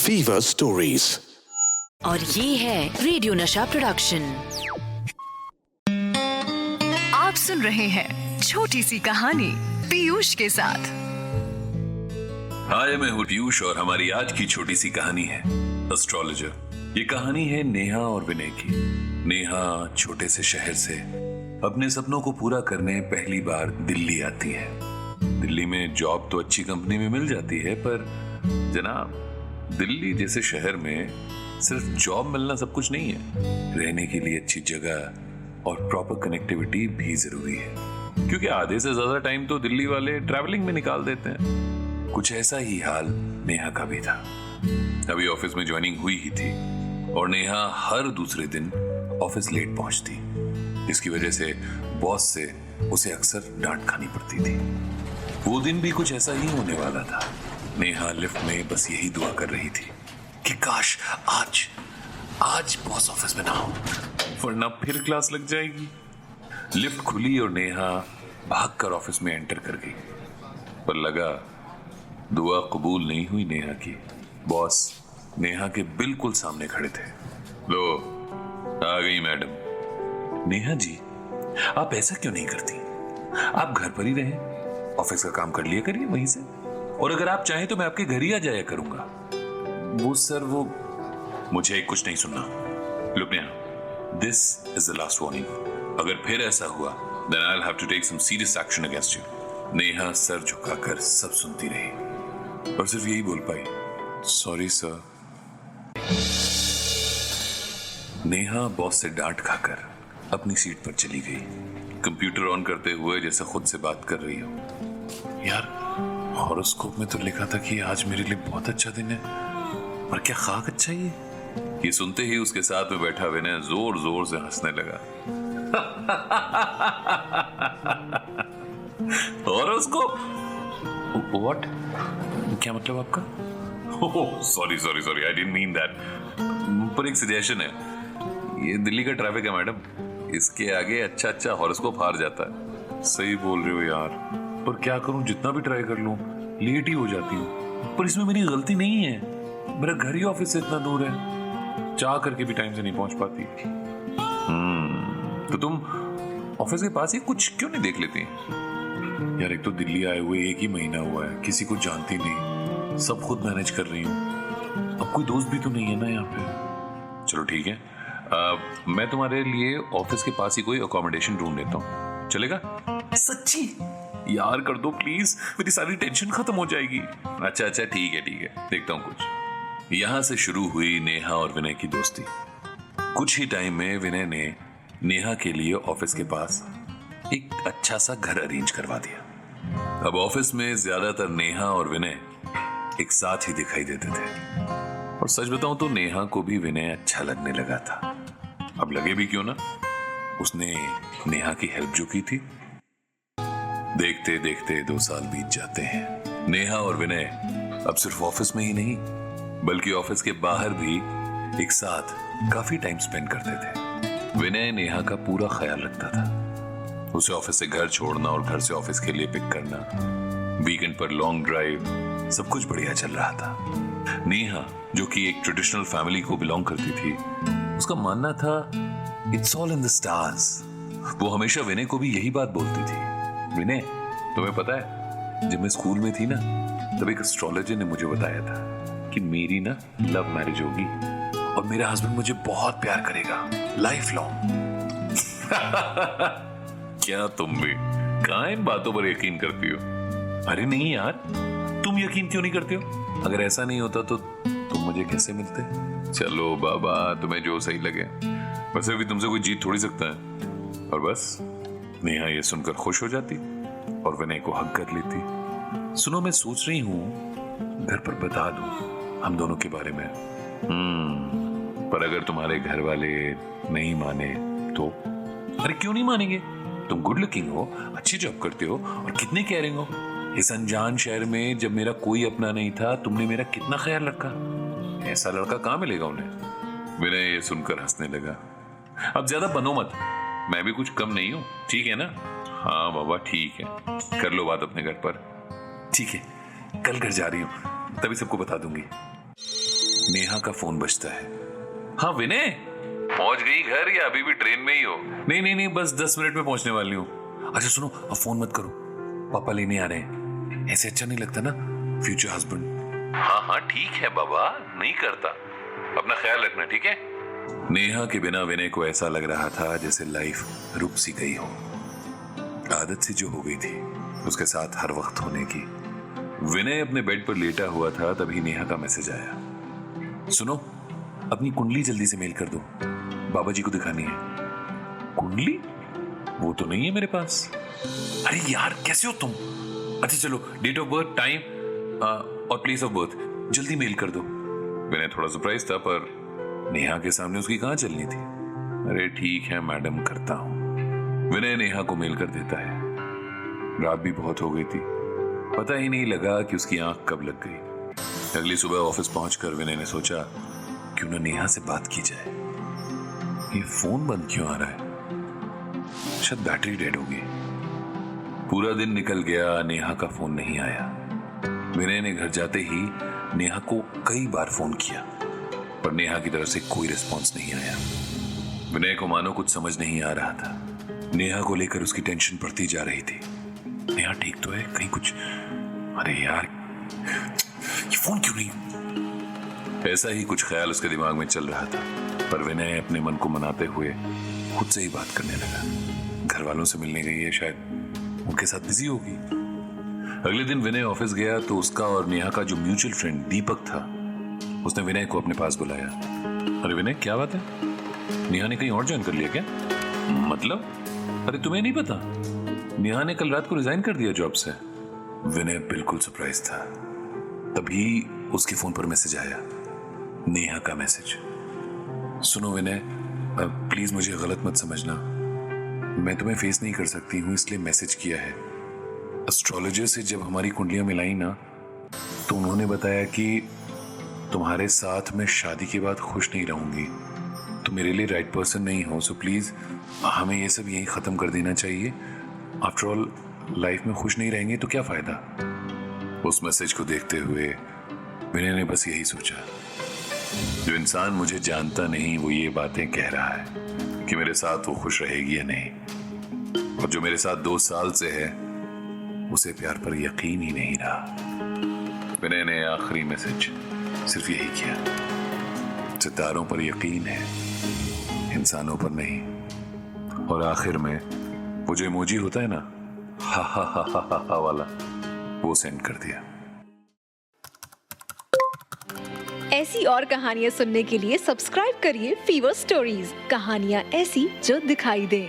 Fever stories और ये है रेडियो नशा प्रोडक्शन। आप सुन रहे हैं छोटी सी कहानी पीयूष के साथ। हाय, मैं हूँ पीयूष और हमारी आज की छोटी सी कहानी है एस्ट्रोलॉजर। ये कहानी है नेहा और विनय की। नेहा छोटे से शहर से अपने सपनों को पूरा करने पहली बार दिल्ली आती है। दिल्ली में जॉब तो अच्छी कंपनी में मिल जाती है, पर जनाब दिल्ली जैसे शहर में सिर्फ जॉब मिलना सब कुछ नहीं है। रहने के लिए अच्छी जगह और प्रॉपर कनेक्टिविटी भी जरूरी है, क्योंकि आधे से ज्यादा टाइम तो दिल्ली वाले ट्रैवलिंग में निकाल देते हैं। कुछ ऐसा ही हाल नेहा का भी था। अभी ऑफिस में ज्वाइनिंग हुई ही थी और नेहा हर दूसरे दिन ऑफिस लेट पहुंचती, जिसकी वजह से बॉस से उसे अक्सर डांट खानी पड़ती थी। वो दिन भी कुछ ऐसा ही होने वाला था। नेहा लिफ्ट में बस यही दुआ कर रही थी कि काश आज बॉस ऑफिस में ना हो, वरना फिर क्लास लग जाएगी। लिफ्ट खुली और नेहा भागकर ऑफिस में एंटर कर गई, पर लगा दुआ कबूल नहीं हुई नेहा की। बॉस नेहा के बिल्कुल सामने खड़े थे। लो, आ गई मैडम। नेहा जी, आप ऐसा क्यों नहीं करती? आप घर पर ही रहें, ऑफिस का काम कर लिया करिए वहीं से, और अगर आप चाहें तो मैं आपके घर ही आ जाया करूंगा। वो मुझे कुछ नहीं सुनना। Look Neha, this is the last warning. अगर फिर ऐसा हुआ then I'll have to take some serious action against you। Neha sir झुकाकर सब सुनती रही और सिर्फ यही बोल पाई, सॉरी सर। नेहा बॉस से डांट खाकर अपनी सीट पर चली गई, कंप्यूटर ऑन करते हुए जैसे खुद से बात कर रही हो। यार, हॉरोस्कोप में तो लिखा था कि आज मेरे लिए बहुत अच्छा दिन है, पर क्या खाक अच्छा ये सुनते ही उसके साथ में बैठा विनय जोर जोर से हंसने लगा। हॉरोस्कोप? व्हाट? क्या मतलब आपका? Sorry I didn't mean that. पर एक सजेशन है, ये दिल्ली का ट्रैफिक है मैडम, इसके आगे अच्छा हॉरोस्कोप हार जाता है। सही बोल रहे हो यार, पर क्या करूं, जितना भी ट्राई कर लूं लेट ही हो जाती हूँ। पर इसमें मेरी गलती नहीं है, मेरा घर ही ऑफिस से इतना दूर है, चाह करके भी टाइम से नहीं पहुंच पाती। तो तुम ऑफिस के पास ही कुछ क्यों नहीं देख लेती? यार, एक तो दिल्ली आए हुए 1 ही महीना हुआ है, किसी को जानती नहीं, सब खुद मैनेज कर रही हूँ। अब कोई दोस्त भी तो नहीं है ना यहाँ पे। चलो ठीक है, मैं तुम्हारे लिए ऑफिस के पास ही कोई अकोमोडेशन ढूंढ लेता हूँ, चलेगा? सच्ची? यार कर दो प्लीज, मेरी सारी टेंशन खत्म हो जाएगी। अच्छा ठीक है, देखता हूँ कुछ। यहां से शुरू हुई नेहा और विनय की दोस्ती। कुछ ही टाइम में विनय ने नेहा के लिए ऑफिस के पास एक अच्छा सा घर अरेंज करवा दिया। अब ऑफिस में ज्यादातर नेहा और विनय एक साथ ही दिखाई देते थे, और सच बताऊं तो नेहा को भी विनय अच्छा लगने लगा था। अब लगे भी क्यों ना, उसने नेहा की हेल्प जो की थी। देखते देखते 2 साल बीत जाते हैं। नेहा और विनय अब सिर्फ ऑफिस में ही नहीं, बल्कि ऑफिस के बाहर भी एक साथ काफी टाइम स्पेंड करते थे। विनय नेहा का पूरा ख्याल रखता था, उसे ऑफिस से घर छोड़ना और घर से ऑफिस के लिए पिक करना, वीकेंड पर लॉन्ग ड्राइव, सब कुछ बढ़िया चल रहा था। नेहा, जो कि एक ट्रेडिशनल फैमिली को बिलोंग करती थी, उसका मानना था it's all in the stars. वो हमेशा विनय को भी यही बात बोलती थी, विनय तुम्हें पता है, जब मैं स्कूल में थी ना, तब एक एस्ट्रोलॉजर ने मुझे बताया था कि मेरी ना लव मैरिज होगी और मेरा हस्बैंड मुझे बहुत प्यार करेगा, लाइफ लॉन्ग। क्या तुम भी कहां इन बातों पर यकीन करती हो? अरे नहीं यार, तुम यकीन क्यों नहीं करते हो? अगर ऐसा नहीं होता तो तुम मुझे कैसे मिलते? चलो बाबा, तुम्हें जो सही लगे, वैसे भी तुमसे कोई जीत थोड़ी सकता है। और बस नेहा ये सुनकर खुश हो जाती और विनय को हग कर लेती। सुनो, मैं सोच रही हूं घर पर बता दूं हम दोनों के बारे में। पर अगर तुम्हारे घर वाले नहीं माने तो? अरे क्यों नहीं मानेंगे? तुम गुड लुकिंग हो, अच्छी जॉब करते हो और कितने केयरिंग हो। इस अनजान शहर में जब मेरा कोई अपना नहीं था, तुमने मेरा कितना ख्याल रखा। ऐसा लड़का कहां मिलेगा उन्हें? विनय ये सुनकर हंसने लगा। अब ज्यादा बनो मत, मैं भी कुछ कम नहीं हूं, ठीक है ना? हाँ बाबा ठीक है, कर लो बात अपने घर पर। ठीक है, कल घर जा रही हूं, तभी सबको बता दूंगी। नेहा का फोन बजता है। हाँ विनय, पहुंच गई घर या अभी भी ट्रेन में ही हो? नहीं, बस 10 मिनट में पहुंचने वाली हूँ। अच्छा सुनो, अब फोन मत करो, पापा लेने आ रहे हैं। ऐसे अच्छा नहीं लगता ना, फ्यूचर हस्बैंड। हाँ ठीक है बाबा, नहीं करता, अपना ख्याल रखना, ठीक है। नेहा के बिना विनय को ऐसा लग रहा था जैसे लाइफ रुक सी गई हो, आदत सी जो हो गई थी उसके साथ हर वक्त होने की। विनय अपने बेड पर लेटा हुआ था, तभी नेहा का मैसेज आया। सुनो, अपनी कुंडली जल्दी से मेल कर दो, बाबा जी को दिखानी है। कुंडली? वो तो नहीं है मेरे पास। अरे यार कैसे हो तुम? अच्छा चलो, डेट ऑफ बर्थ, टाइम और प्लेस ऑफ बर्थ जल्दी मेल कर दो। विनय थोड़ा सरप्राइज था, पर नेहा के सामने उसकी कहां चलनी थी। अरे ठीक है मैडम, करता हूं। विनय नेहा को मेल कर देता है। रात भी बहुत हो गई थी, पता ही नहीं लगा कि उसकी आंख कब लग गई। अगली सुबह ऑफिस पहुंचकर विनय ने सोचा क्यों ना नेहा से बात की जाए। ये फोन बंद क्यों आ रहा है? शायद बैटरी डेड होगी। पूरा दिन निकल गया, नेहा का फोन नहीं आया। विनय ने घर जाते ही नेहा को कई बार फोन किया, पर नेहा की तरफ से कोई रिस्पॉन्स नहीं आया। विनय को मानो कुछ समझ नहीं आ रहा था। नेहा को लेकर उसकी टेंशन बढ़ती जा रही थी। नेहा ठीक तो है? कहीं कुछ, अरे यार ये फोन क्यों नहीं? ऐसा ही कुछ ख्याल उसके दिमाग में चल रहा था, पर विनय अपने मन को मनाते हुए खुद से ही बात करने लगा। घर वालों से मिलने गई है, शायद उनके साथ बिजी होगी। अगले दिन विनय ऑफिस गया तो उसका और नेहा का जो म्यूचुअल फ्रेंड दीपक था, उसने विनय को अपने पास बुलाया। अरे विनय, क्या बात है? नेहा ने कहीं और ज्वाइन कर लिया क्या? मतलब? अरे तुम्हें नहीं पता, नेहा ने कल रात को रिजाइन कर दिया जॉब से। विनय बिल्कुल सरप्राइज था। तभी उसके फोन पर मैसेज आया, नेहा का मैसेज। सुनो विनय, प्लीज मुझे गलत मत समझना, मैं तुम्हें फेस नहीं कर सकती हूँ इसलिए मैसेज किया है। एस्ट्रोलॉजर से जब हमारी कुंडलियां मिलाई ना, तो उन्होंने बताया कि तुम्हारे साथ मैं शादी के बाद खुश नहीं रहूंगी। तुम मेरे लिए राइट पर्सन नहीं हो, सो प्लीज हमें ये सब यहीं खत्म कर देना चाहिए। आफ्टर ऑल लाइफ में खुश नहीं रहेंगे तो क्या फायदा। उस मैसेज को देखते हुए विनय ने बस यही सोचा, जो इंसान मुझे जानता नहीं वो ये बातें कह रहा है कि मेरे साथ वो खुश रहेगी या नहीं, और जो मेरे साथ 2 साल से है उसे प्यार पर यकीन ही नहीं रहा। विनय ने आखिरी मैसेज सिर्फ यही किया, सितारों पर यकीन है, इंसानों पर नहीं। और आखिर में वो जो इमोजी होता है ना, हा हा हा हा हा वाला, वो सेंड कर दिया। ऐसी और कहानियां सुनने के लिए सब्सक्राइब करिए फीवर स्टोरीज, कहानियां ऐसी जो दिखाई दे।